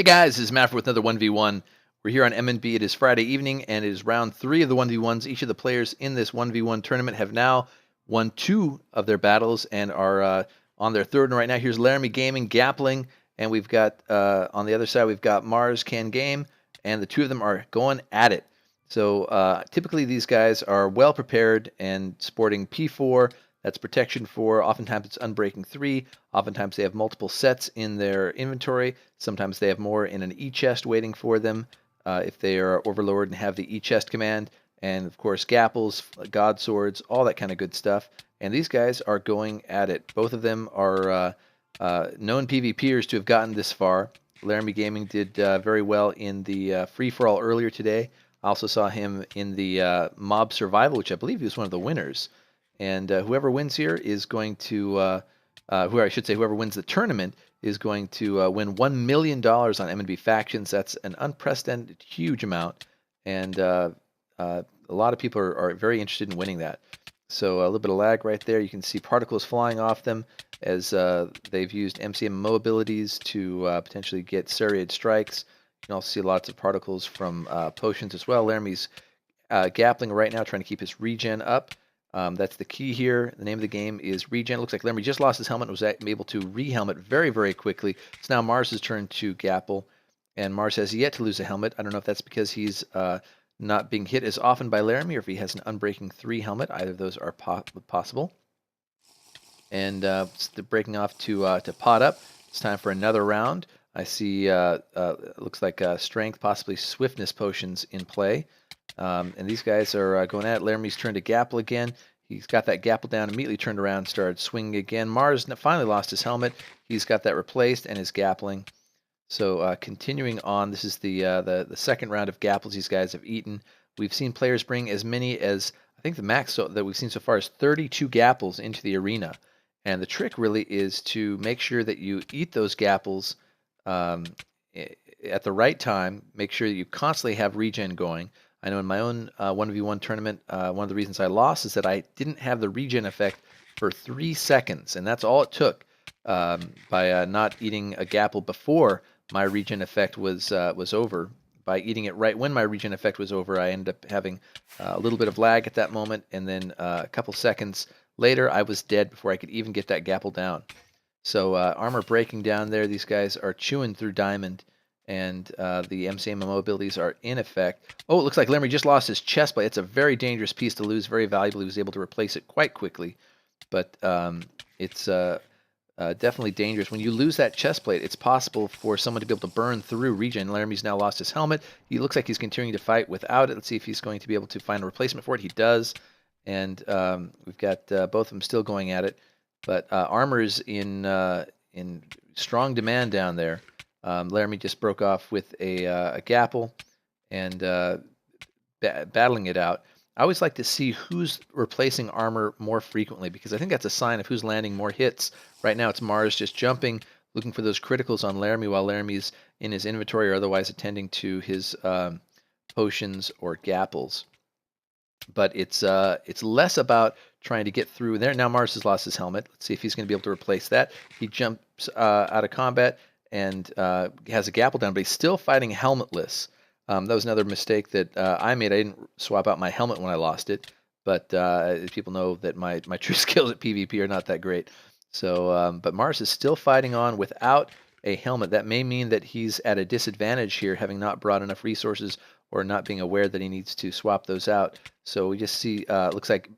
guys, this is Matt with another 1v1. We're here on Emenbee. It is Friday evening, and it is round 3 of the 1v1s. Each of the players in this 1v1 tournament have now won 2 of their battles and are on their third one right now. Here's LaramieGaming, Gappling, and we've got, on the other side, we've got MarsCanGame, and the two of them are going at it. So typically these guys are well prepared and sporting P4, that's protection 4. Oftentimes it's unbreaking 3. Oftentimes they have multiple sets in their inventory. Sometimes they have more in an E-chest waiting for them if they are Overlord and have the E-chest command. And of course, Gapples, God Swords, all that kind of good stuff. And these guys are going at it. Both of them are known PvPers to have gotten this far. LaramieGaming did very well in the free-for-all earlier today. I also saw him in the mob survival, which I believe he was one of the winners. And whoever wins here is going to, whoever wins the tournament is going to win $1 million on Emenbee Factions. That's an unprecedented huge amount, and a lot of people are very interested in winning that. So a little bit of lag right there. You can see particles flying off them as they've used MCMMO abilities to potentially get serried strikes. You can also see lots of particles from potions as well. Laramie's gappling right now, trying to keep his regen up. That's the key here. The name of the game is Regen. Looks like Laramie just lost his helmet and was able to re-helmet very, very quickly. It's now Mars' turn to gapple, and Mars has yet to lose a helmet. I don't know if that's because he's not being hit as often by Laramie or if he has an unbreaking 3 helmet. Either of those are possible. And breaking off to pot up. It's time for another round. I see looks like strength, possibly swiftness potions in play. And these guys are going at it. Laramie's turn to gapple again. He's got that gapple down, immediately turned around and started swinging again. Mars finally lost his helmet. He's got that replaced and is gappling. So continuing on, this is the second round of gapples these guys have eaten. We've seen players bring as many as, I think the max that we've seen so far is 32 gapples into the arena. And the trick really is to make sure that you eat those gapples at the right time. Make sure that you constantly have regen going. I know in my own 1v1 tournament, one of the reasons I lost is that I didn't have the regen effect for 3 seconds, and that's all it took by not eating a gapple before my regen effect was over. By eating it right when my regen effect was over, I ended up having a little bit of lag at that moment, and then a couple seconds later, I was dead before I could even get that gapple down. So armor breaking down there. These guys are chewing through diamond. And the MCMMO abilities are in effect. Oh, it looks like Laramie just lost his chest plate. It's a very dangerous piece to lose, very valuable. He was able to replace it quite quickly. But it's definitely dangerous. When you lose that chest plate, it's possible for someone to be able to burn through regen. Laramie's now lost his helmet. He looks like he's continuing to fight without it. Let's see if he's going to be able to find a replacement for it. He does. And we've got both of them still going at it. But armor is in strong demand down there. Laramie just broke off with a gapple and battling it out. I always like to see who's replacing armor more frequently because I think that's a sign of who's landing more hits. Right now it's Mars just jumping, looking for those criticals on Laramie while Laramie's in his inventory or otherwise attending to his potions or gapples. But it's less about trying to get through there. Now Mars has lost his helmet. Let's see if he's going to be able to replace that. He jumps out of combat and has a gapple down, but he's still fighting helmetless. That was another mistake that I made. I didn't swap out my helmet when I lost it, but people know that my true skills at PvP are not that great. So, but Mars is still fighting on without a helmet. That may mean that he's at a disadvantage here, having not brought enough resources or not being aware that he needs to swap those out. So we just see, looks like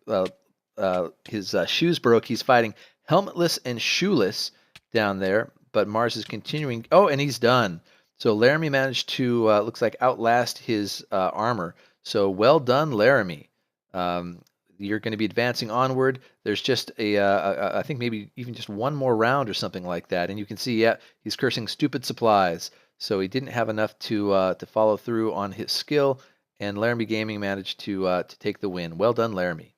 his shoes broke. He's fighting helmetless and shoeless down there. But Mars is continuing. Oh, and he's done. So Laramie managed to, looks like, outlast his armor. So well done, Laramie. You're going to be advancing onward. There's just I think maybe even just one more round or something like that. And you can see, yeah, he's cursing stupid supplies. So he didn't have enough to follow through on his skill. And LaramieGaming managed to take the win. Well done, Laramie.